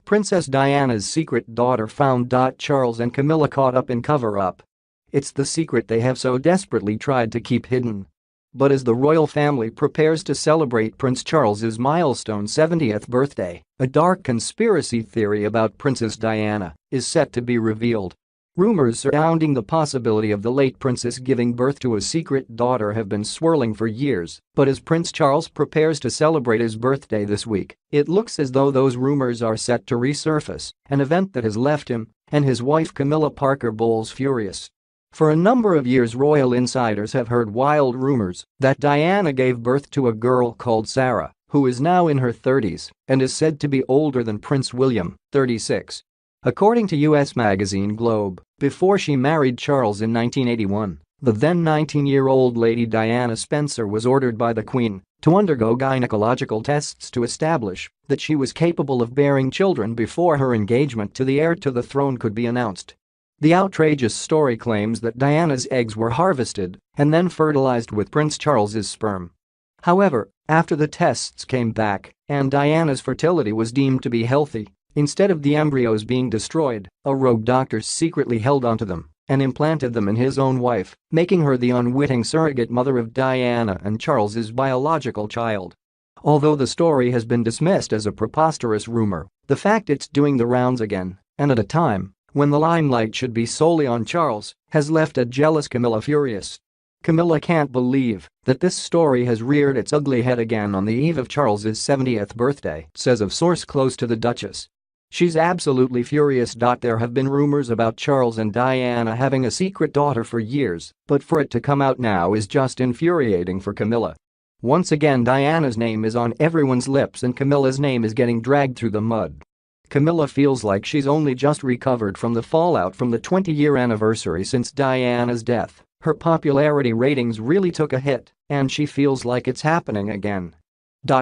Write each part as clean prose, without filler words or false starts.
Princess Diana's secret daughter found. Charles and Camilla caught up in cover-up. It's the secret they have so desperately tried to keep hidden. But as the royal family prepares to celebrate Prince Charles's milestone 70th birthday, a dark conspiracy theory about Princess Diana is set to be revealed. Rumors surrounding the possibility of the late princess giving birth to a secret daughter have been swirling for years, but as Prince Charles prepares to celebrate his birthday this week, it looks as though those rumors are set to resurface, an event that has left him and his wife Camilla Parker Bowles furious. For a number of years, royal insiders have heard wild rumors that Diana gave birth to a girl called Sarah, who is now in her 30s and is said to be older than Prince William, 36. According to U.S. magazine Globe, before she married Charles in 1981, the then 19-year-old Lady Diana Spencer was ordered by the Queen to undergo gynecological tests to establish that she was capable of bearing children before her engagement to the heir to the throne could be announced. The outrageous story claims that Diana's eggs were harvested and then fertilized with Prince Charles's sperm. However, after the tests came back and Diana's fertility was deemed to be healthy, instead of the embryos being destroyed, a rogue doctor secretly held onto them and implanted them in his own wife, making her the unwitting surrogate mother of Diana and Charles's biological child. Although the story has been dismissed as a preposterous rumor, the fact it's doing the rounds again, and at a time when the limelight should be solely on Charles, has left a jealous Camilla furious. Camilla can't believe that this story has reared its ugly head again on the eve of Charles's 70th birthday, says a source close to the Duchess. She's absolutely furious. There have been rumors about Charles and Diana having a secret daughter for years, but for it to come out now is just infuriating for Camilla. Once again, Diana's name is on everyone's lips and Camilla's name is getting dragged through the mud. Camilla feels like she's only just recovered from the fallout from the 20-year anniversary since Diana's death. Her popularity ratings really took a hit, and she feels like it's happening again.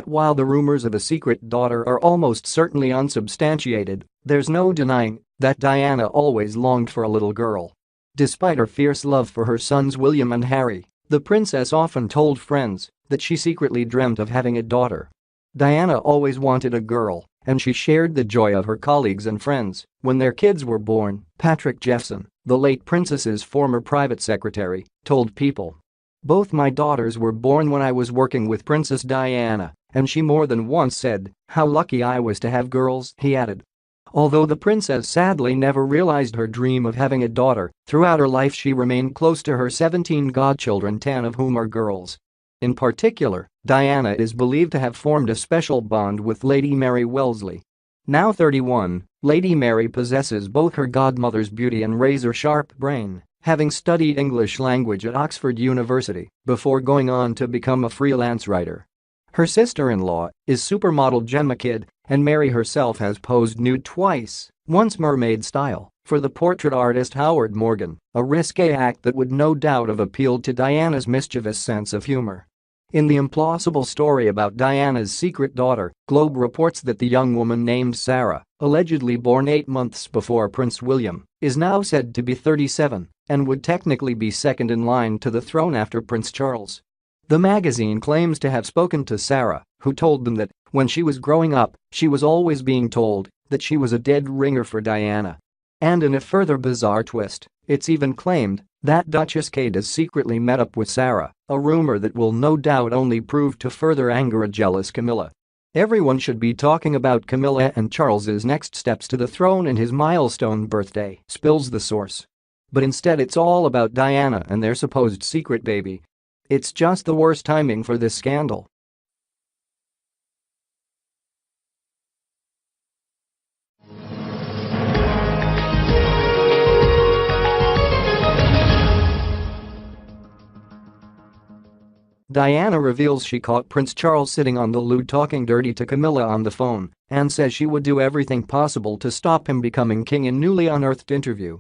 While the rumors of a secret daughter are almost certainly unsubstantiated, there's no denying that Diana always longed for a little girl. Despite her fierce love for her sons William and Harry, the princess often told friends that she secretly dreamt of having a daughter. Diana always wanted a girl, and she shared the joy of her colleagues and friends when their kids were born. Patrick Jeffson, the late princess's former private secretary, told People. "Both my daughters were born when I was working with Princess Diana, and she more than once said how lucky I was to have girls," he added. Although the princess sadly never realized her dream of having a daughter, throughout her life she remained close to her 17 godchildren, 10 of whom are girls. In particular, Diana is believed to have formed a special bond with Lady Mary Wellesley. Now 31, Lady Mary possesses both her godmother's beauty and razor-sharp brain, having studied English language at Oxford University before going on to become a freelance writer. Her sister-in-law is supermodel Gemma Kidd, and Mary herself has posed nude twice, once mermaid style, for the portrait artist Howard Morgan, a risque act that would no doubt have appealed to Diana's mischievous sense of humor. In the implausible story about Diana's secret daughter, Globe reports that the young woman named Sarah, allegedly born 8 months before Prince William, is now said to be 37 and would technically be second in line to the throne after Prince Charles. The magazine claims to have spoken to Sarah, who told them that when she was growing up, she was always being told that she was a dead ringer for Diana. And in a further bizarre twist, it's even claimed that Duchess Kate has secretly met up with Sarah, a rumor that will no doubt only prove to further anger a jealous Camilla. Everyone should be talking about Camilla and Charles's next steps to the throne and his milestone birthday, spills the source. But instead it's all about Diana and their supposed secret baby. It's just the worst timing for this scandal. Diana reveals she caught Prince Charles sitting on the loo talking dirty to Camilla on the phone and says she would do everything possible to stop him becoming king in newly unearthed interview.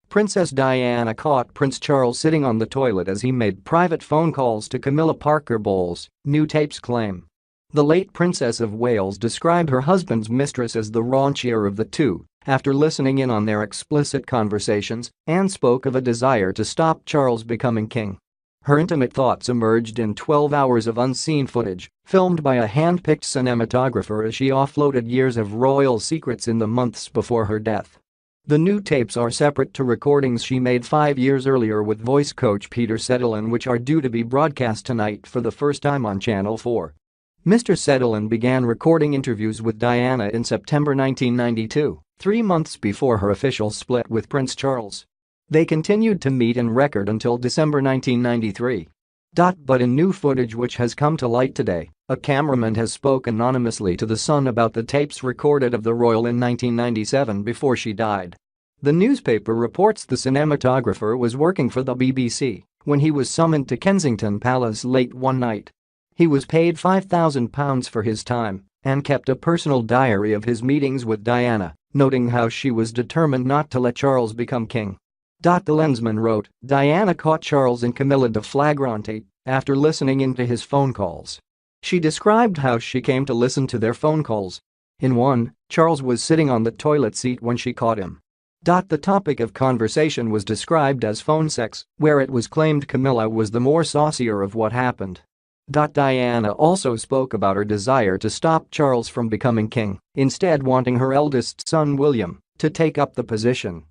Princess Diana caught Prince Charles sitting on the toilet as he made private phone calls to Camilla Parker Bowles, new tapes claim. The late Princess of Wales described her husband's mistress as the raunchier of the two after listening in on their explicit conversations and spoke of a desire to stop Charles becoming king. Her intimate thoughts emerged in 12 hours of unseen footage, filmed by a hand-picked cinematographer as she offloaded years of royal secrets in the months before her death. The new tapes are separate to recordings she made 5 years earlier with voice coach Peter Settelen, which are due to be broadcast tonight for the first time on Channel 4. Mr. Settelen began recording interviews with Diana in September 1992, 3 months before her official split with Prince Charles. They continued to meet and record until December 1993. But in new footage which has come to light today, a cameraman has spoken anonymously to The Sun about the tapes recorded of the royal in 1997 before she died. The newspaper reports the cinematographer was working for the BBC when he was summoned to Kensington Palace late one night. He was paid £5,000 for his time and kept a personal diary of his meetings with Diana, noting how she was determined not to let Charles become king. The Lensman wrote, Diana caught Charles and Camilla de flagrante after listening into his phone calls. She described how she came to listen to their phone calls. In one, Charles was sitting on the toilet seat when she caught him. The topic of conversation was described as phone sex, where it was claimed Camilla was the more saucier of what happened. Diana also spoke about her desire to stop Charles from becoming king, instead wanting her eldest son William to take up the position.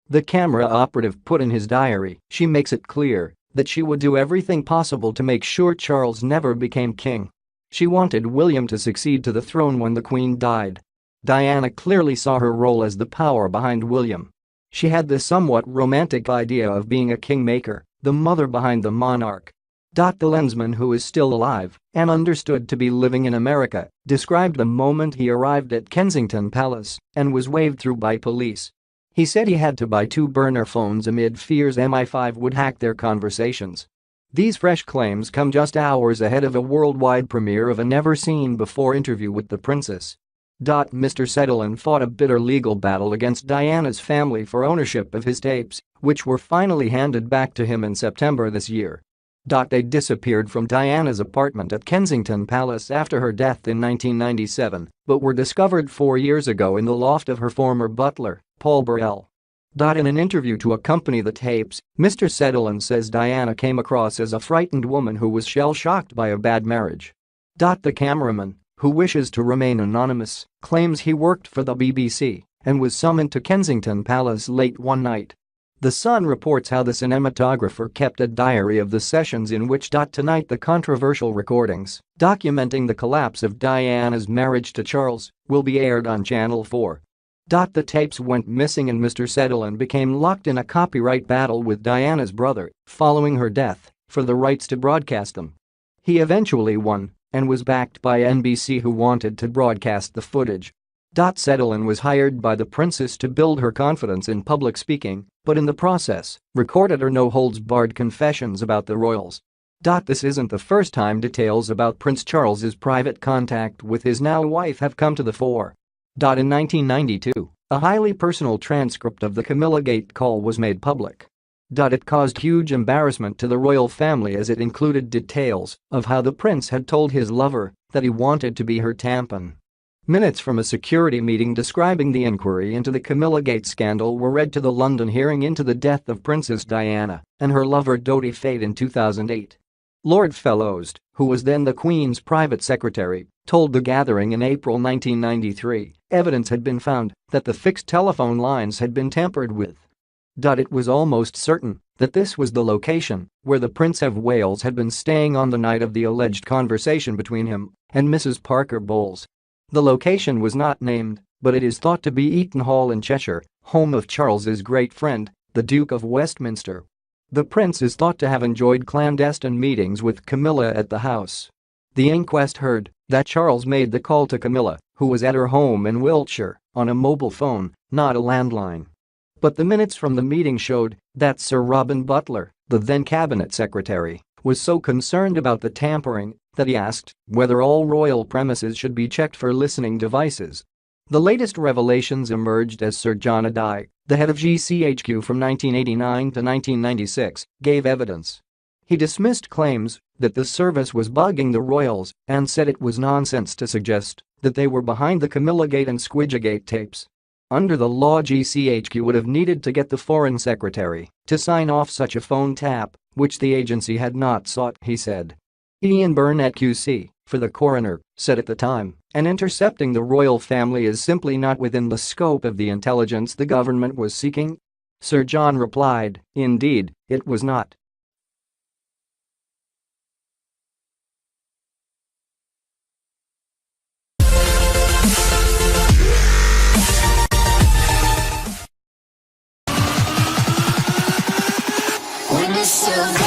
The camera operative put in his diary, she makes it clear that she would do everything possible to make sure Charles never became king. She wanted William to succeed to the throne when the Queen died. Diana clearly saw her role as the power behind William. She had this somewhat romantic idea of being a kingmaker, the mother behind the monarch. The Lensman, who is still alive and understood to be living in America, described the moment he arrived at Kensington Palace and was waved through by police. He said he had to buy 2 burner phones amid fears MI5 would hack their conversations. These fresh claims come just hours ahead of a worldwide premiere of a never-seen-before interview with the princess. Mr. Settelen fought a bitter legal battle against Diana's family for ownership of his tapes, which were finally handed back to him in September this year. They disappeared from Diana's apartment at Kensington Palace after her death in 1997, but were discovered 4 years ago in the loft of her former butler, Paul Burrell. In an interview to accompany the tapes, Mr. Settelen says Diana came across as a frightened woman who was shell-shocked by a bad marriage. The cameraman, who wishes to remain anonymous, claims he worked for the BBC and was summoned to Kensington Palace late one night. The Sun reports how the cinematographer kept a diary of the sessions in which tonight the controversial recordings, documenting the collapse of Diana's marriage to Charles, will be aired on Channel 4. The tapes went missing and Mr. Settelen became locked in a copyright battle with Diana's brother following her death for the rights to broadcast them. He eventually won and was backed by NBC, who wanted to broadcast the footage. Settelen was hired by the princess to build her confidence in public speaking, but in the process, recorded her no-holds-barred confessions about the royals. This isn't the first time details about Prince Charles's private contact with his now wife have come to the fore. In 1992, a highly personal transcript of the Camilla Gate call was made public. It caused huge embarrassment to the royal family as it included details of how the prince had told his lover that he wanted to be her tampon. Minutes from a security meeting describing the inquiry into the Camilla Gate scandal were read to the London hearing into the death of Princess Diana and her lover Dodi Fayed in 2008. Lord Fellows, who was then the Queen's private secretary, told the gathering in April 1993 evidence had been found that the fixed telephone lines had been tampered with. It was almost certain that this was the location where the Prince of Wales had been staying on the night of the alleged conversation between him and Mrs. Parker Bowles. The location was not named, but it is thought to be Eaton Hall in Cheshire, home of Charles's great friend, the Duke of Westminster. The prince is thought to have enjoyed clandestine meetings with Camilla at the house. The inquest heard that Charles made the call to Camilla, who was at her home in Wiltshire, on a mobile phone, not a landline. But the minutes from the meeting showed that Sir Robin Butler, the then cabinet secretary, was so concerned about the tampering that he asked whether all royal premises should be checked for listening devices. The latest revelations emerged as Sir John Adair, the head of GCHQ from 1989 to 1996, gave evidence. He dismissed claims that the service was bugging the royals and said it was nonsense to suggest that they were behind the Camillagate and Squidgegate tapes. Under the law, GCHQ would have needed to get the Foreign Secretary to sign off such a phone tap, which the agency had not sought, he said. Ian Burnett QC, for the coroner, said at the time, and intercepting the royal family is simply not within the scope of the intelligence the government was seeking. Sir John replied, indeed, it was not. When it's so